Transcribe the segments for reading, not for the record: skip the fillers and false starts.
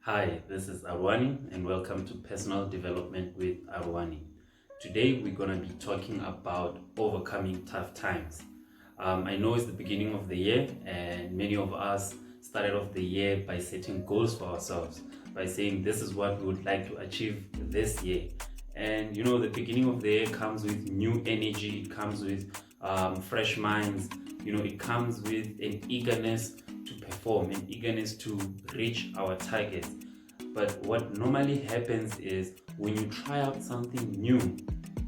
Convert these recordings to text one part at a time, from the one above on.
Hi, this is Arwani and welcome to Personal Development with Arwani. Today we're going to be talking about overcoming tough times. I know it's the beginning of the year and many of us started off the year by setting goals for ourselves, by saying this is what we would like to achieve this year. And the beginning of the year comes with new energy, it comes with fresh minds, it comes with an eagerness to perform, an eagerness to reach our targets. But what normally happens is when you try out something new,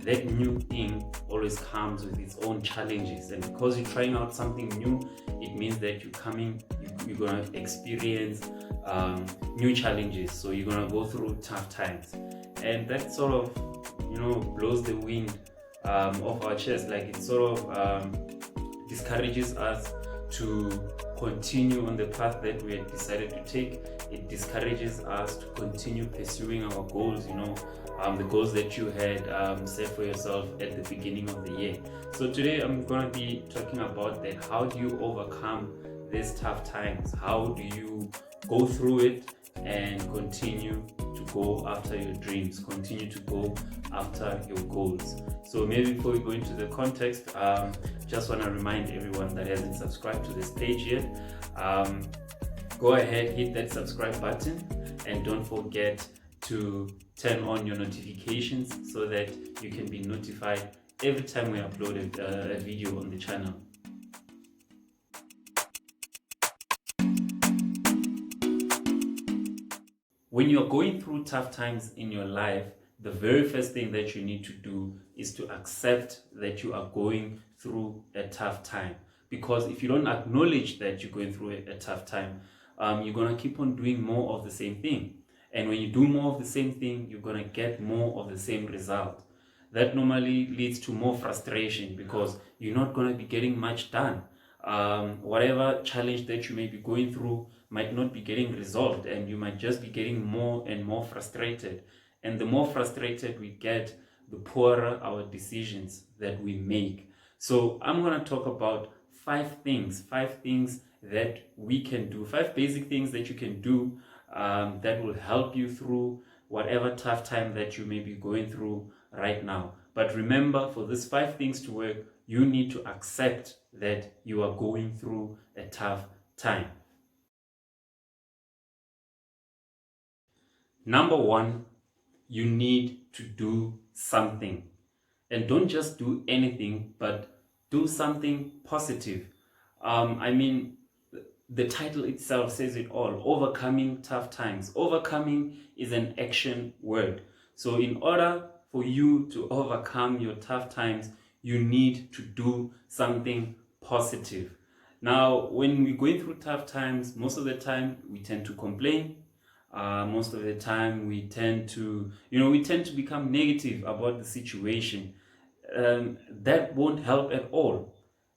that new thing always comes with its own challenges. And because you're trying out something new, it means that you're gonna experience new challenges. So you're gonna go through tough times, and that sort of blows the wind off our chest. Like it sort of discourages us to continue on the path that we had decided to take. It discourages us to continue pursuing our goals, the goals that you had set for yourself at the beginning of the year. So today I'm going to be talking about that. How do you overcome these tough times? How do you go through it and continue to go after your dreams, continue to go after your goals? So maybe before we go into the context, just want to remind everyone that hasn't subscribed to this page yet, go ahead, hit that subscribe button, and don't forget to turn on your notifications so that you can be notified every time we upload a video on the channel. When you're going through tough times in your life, the very first thing that you need to do is to accept that you are going through a tough time. Because if you don't acknowledge that you're going through a tough time, you're going to keep on doing more of the same thing. And when you do more of the same thing, you're going to get more of the same result. That normally leads to more frustration because you're not going to be getting much done. Whatever challenge that you may be going through might not be getting resolved, and you might just be getting more and more frustrated. And the more frustrated we get, the poorer our decisions that we make. So I'm going to talk about five things that we can do, five basic things that you can do that will help you through whatever tough time that you may be going through right now. But remember, for these five things to work, you need to accept that you are going through a tough time. Number one, you need to do something. And don't just do anything, but do something positive. The title itself says it all: overcoming tough times. Overcoming is an action word. So in order for you to overcome your tough times, you need to do something positive. Now, when we're going through tough times, most of the time we tend to complain. Most of the time we tend to become negative about the situation. That won't help at all.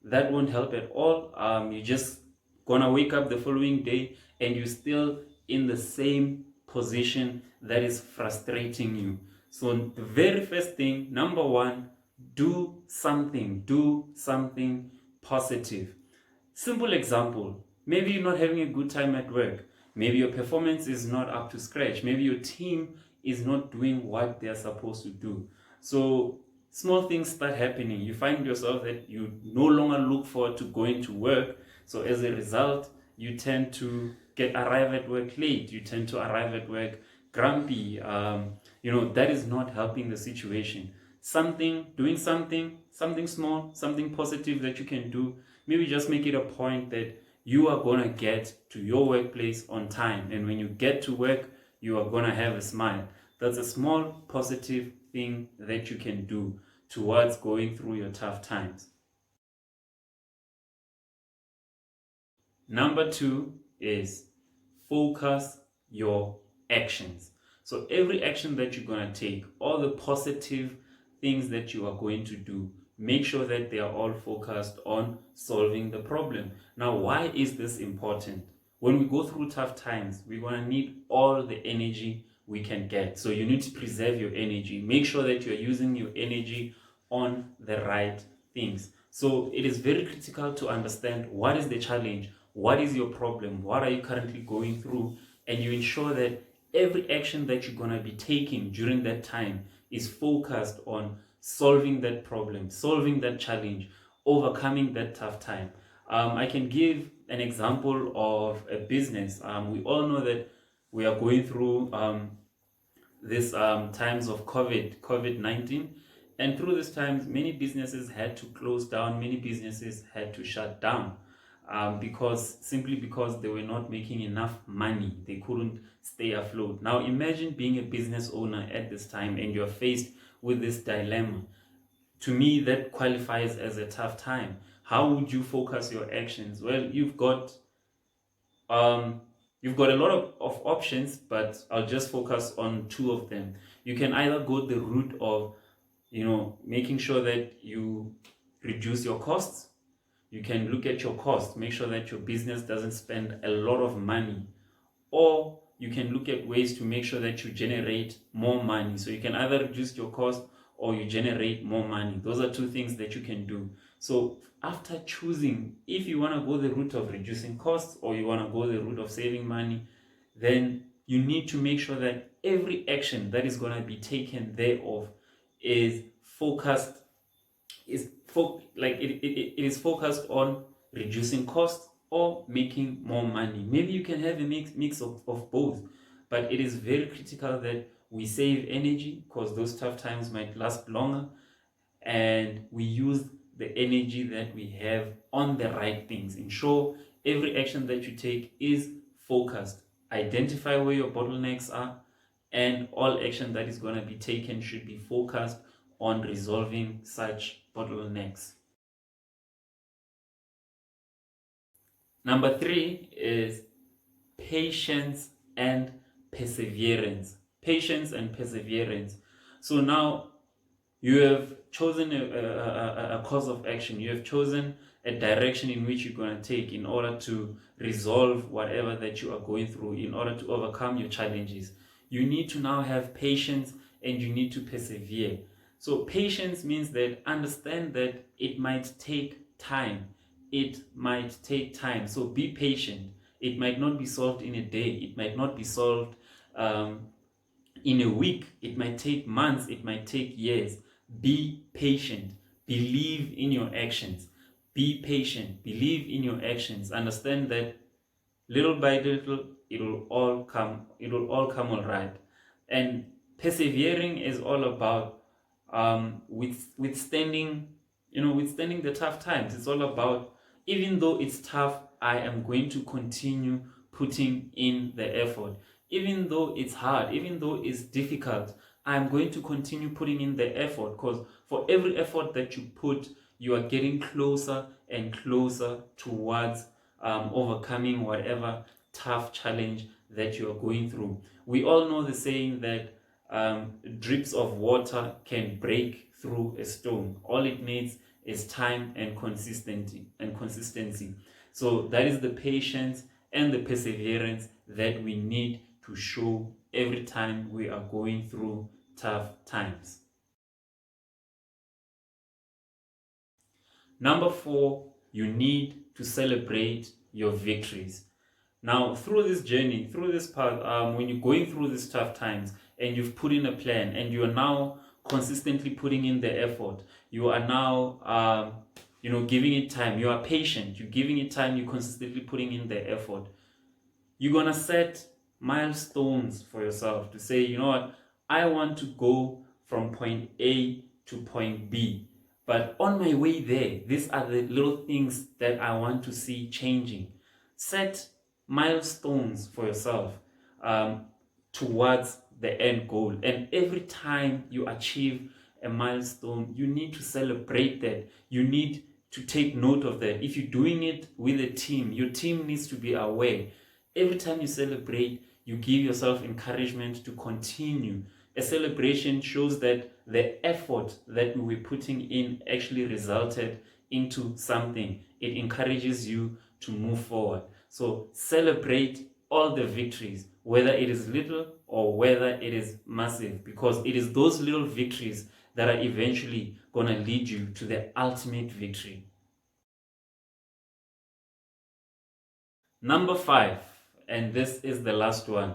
That won't help at all. You're just gonna wake up the following day and you're still in the same position that is frustrating you. So the very first thing, number one, do something positive. Simple example: maybe you're not having a good time at work, maybe your performance is not up to scratch, maybe your team is not doing what they're supposed to do. So small things start happening. You find yourself that you no longer look forward to going to work. So as a result, you tend to arrive at work late. You tend to arrive at work grumpy. That is not helping the situation. Doing something small, something positive that you can do. Maybe just make it a point that you are going to get to your workplace on time. And when you get to work, you are going to have a smile. That's a small positive thing that you can do towards going through your tough times. Number two is focus your actions. So every action that you're going to take, all the positive things that you are going to do, make sure that they are all focused on solving the problem. Now, why is this important? When we go through tough times, we're going to need all the energy we can get. So you need to preserve your energy. Make sure that you're using your energy on the right things. So it is very critical to understand what is the challenge, what is your problem, what are you currently going through, and you ensure that every action that you're going to be taking during that time is focused on solving that problem, solving that challenge, overcoming that tough time. I can give an example of a business. We all know that we are going through this times of COVID-19, and through these times, many businesses had to close down, many businesses had to shut down simply because they were not making enough money. They couldn't stay afloat. Now imagine being a business owner at this time and you're faced with this dilemma. To me, that qualifies as a tough time. How would you focus your actions? Well, um, you've got a lot of options, but I'll just focus on two of them. You can either go the route of, making sure that you reduce your costs. You can look at your cost, make sure that your business doesn't spend a lot of money, or you can look at ways to make sure that you generate more money. So you can either reduce your cost or you generate more money. Those are two things that you can do. So after choosing, if you want to go the route of reducing costs or you want to go the route of saving money, then you need to make sure that every action that is going to be taken thereof is focused it is focused on reducing costs or making more money. Maybe you can have a mix of both, but it is very critical that we save energy because those tough times might last longer, and we use the energy that we have on the right things. Ensure every action that you take is focused. Identify where your bottlenecks are, and all action that is going to be taken should be focused on resolving such bottlenecks. Number three is patience and perseverance. Patience and perseverance. So now you have chosen a course of action. You have chosen a direction in which you're going to take in order to resolve whatever that you are going through, in order to overcome your challenges. You need to now have patience and you need to persevere. So patience means that understand that it might take time. It might take time. So be patient. It might not be solved in a day. It might not be solved in a week. It might take months. It might take years. Be patient. Believe in your actions. Be patient. Believe in your actions. Understand that little by little it will all come all right. And persevering is all about withstanding the tough times. It's all about, even though it's tough, I am going to continue putting in the effort. Even though it's hard, even though it's difficult, I'm going to continue putting in the effort, because for every effort that you put, you are getting closer and closer towards overcoming whatever tough challenge that you are going through. We all know the saying that drips of water can break through a stone. All it needs is time and consistency. So that is the patience and the perseverance that we need to show every time we are going through tough times. Number four, you need to celebrate your victories. Now, through this journey, through this path, when you're going through these tough times and you've put in a plan and you are now consistently putting in the effort, you are now, giving it time. You are patient. You're giving it time. You're consistently putting in the effort. You're gonna set milestones for yourself to say, you know what, I want to go from point A to point B. But on my way there, these are the little things that I want to see changing. Set milestones for yourself towards the end goal. And every time you achieve a milestone, you need to celebrate that. You need to take note of that. If you're doing it with a team, your team needs to be aware. Every time you celebrate, you give yourself encouragement to continue. A celebration shows that the effort that we were putting in actually resulted into something. It encourages you to move forward. So celebrate all the victories, whether it is little or whether it is massive, because it is those little victories that are eventually going to lead you to the ultimate victory. Number five, and this is the last one.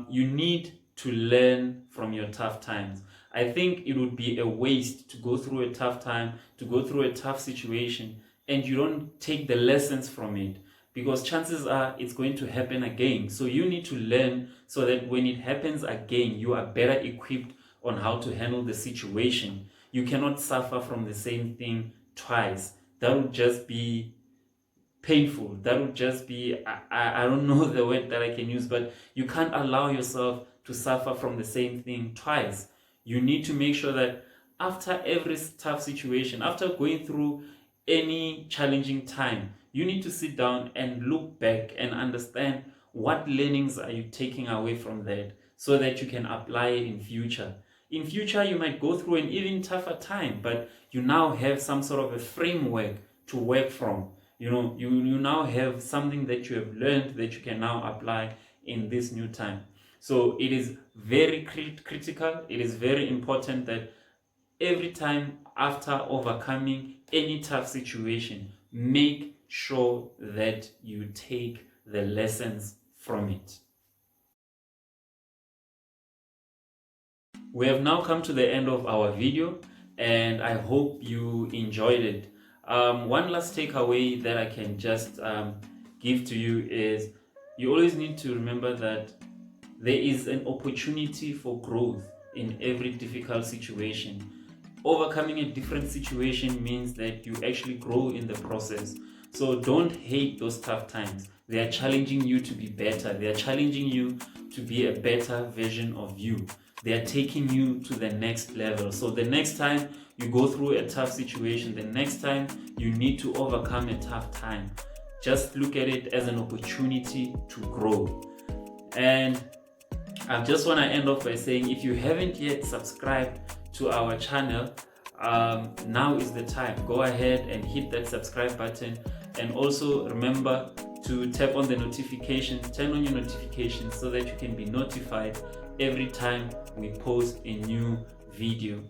You need to learn from your tough times. I think it would be a waste to go through a tough time, to go through a tough situation, and you don't take the lessons from it, because chances are it's going to happen again. So you need to learn so that when it happens again, you are better equipped on how to handle the situation. You cannot suffer from the same thing twice. That would just be painful. That would just be, I don't know the word that I can use, but you can't allow yourself to suffer from the same thing twice. You need to make sure that after every tough situation, after going through any challenging time, you need to sit down and look back and understand what learnings are you taking away from that, so that you can apply it in future. In future, you might go through an even tougher time, but you now have some sort of a framework to work from. You now have something that you have learned that you can now apply in this new time. So it is very critical, it is very important that every time after overcoming any tough situation, make sure that you take the lessons from it. We have now come to the end of our video, and I hope you enjoyed it. One last takeaway that I can just give to you is, you always need to remember that there is an opportunity for growth in every difficult situation. Overcoming a different situation means that you actually grow in the process. So don't hate those tough times. They are challenging you to be better. They are challenging you to be a better version of you. They are taking you to the next level. So the next time you go through a tough situation, the next time you need to overcome a tough time, just look at it as an opportunity to grow. And I just want to end off by saying, if you haven't yet subscribed to our channel, now is the time. Go ahead and hit that subscribe button, and also remember to tap on the notifications, turn on your notifications, so that you can be notified every time we post a new video.